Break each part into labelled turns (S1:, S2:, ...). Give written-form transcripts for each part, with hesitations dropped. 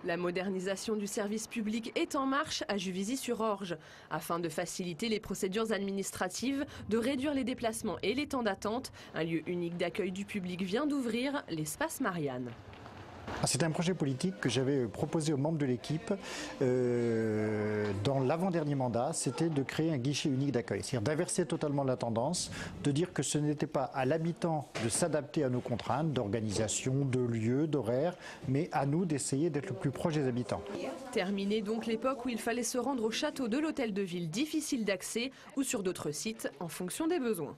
S1: La modernisation du service public est en marche à Juvisy-sur-Orge. Afin de faciliter les procédures administratives, de réduire les déplacements et les temps d'attente, un lieu unique d'accueil du public vient d'ouvrir, l'espace Marianne.
S2: C'est un projet politique que j'avais proposé aux membres de l'équipe dans l'avant-dernier mandat, c'était de créer un guichet unique d'accueil, c'est-à-dire d'inverser totalement la tendance, de dire que ce n'était pas à l'habitant de s'adapter à nos contraintes d'organisation, de lieux, d'horaires, mais à nous d'essayer d'être le plus proche des habitants.
S1: Terminée donc l'époque où il fallait se rendre au château de l'hôtel de ville difficile d'accès ou sur d'autres sites en fonction des besoins.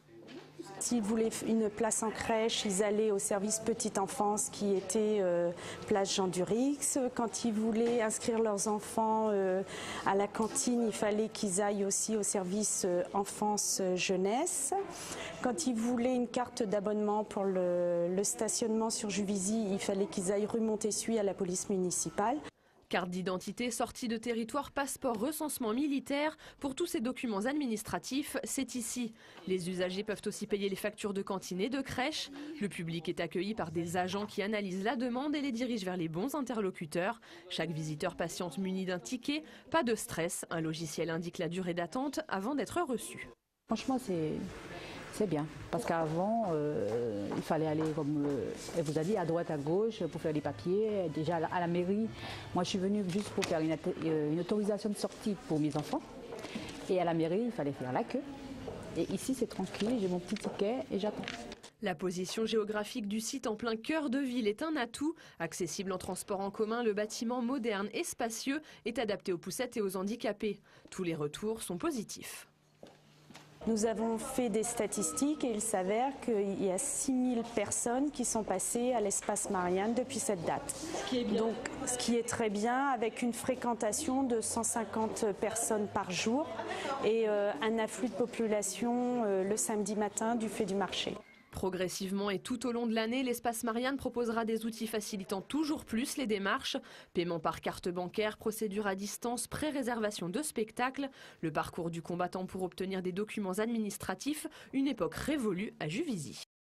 S3: S'ils voulaient une place en crèche, ils allaient au service petite enfance qui était place Jean Durix. Quand ils voulaient inscrire leurs enfants à la cantine, il fallait qu'ils aillent aussi au service enfance jeunesse. Quand ils voulaient une carte d'abonnement pour le stationnement sur Juvisy, il fallait qu'ils aillent rue Montessuie à la police municipale.
S1: Carte d'identité, sortie de territoire, passeport, recensement militaire, pour tous ces documents administratifs, c'est ici. Les usagers peuvent aussi payer les factures de cantine et de crèche. Le public est accueilli par des agents qui analysent la demande et les dirigent vers les bons interlocuteurs. Chaque visiteur patiente muni d'un ticket, pas de stress, un logiciel indique la durée d'attente avant d'être reçu.
S4: Franchement, c'est bien, parce qu'avant, il fallait aller, comme elle vous a dit, à droite, à gauche pour faire les papiers. Déjà à la mairie, moi je suis venue juste pour faire une autorisation de sortie pour mes enfants. Et à la mairie, il fallait faire la queue. Et ici, c'est tranquille, j'ai mon petit ticket et j'attends.
S1: La position géographique du site en plein cœur de ville est un atout. Accessible en transport en commun, le bâtiment moderne et spacieux est adapté aux poussettes et aux handicapés. Tous les retours sont positifs.
S3: Nous avons fait des statistiques et il s'avère qu'il y a 6000 personnes qui sont passées à l'espace Marianne depuis cette date. Donc, ce qui est très bien, avec une fréquentation de 150 personnes par jour et un afflux de population le samedi matin du fait du marché.
S1: Progressivement et tout au long de l'année, l'espace Marianne proposera des outils facilitant toujours plus les démarches. Paiement par carte bancaire, procédure à distance, pré-réservation de spectacles. Le parcours du combattant pour obtenir des documents administratifs, une époque révolue à Juvisy.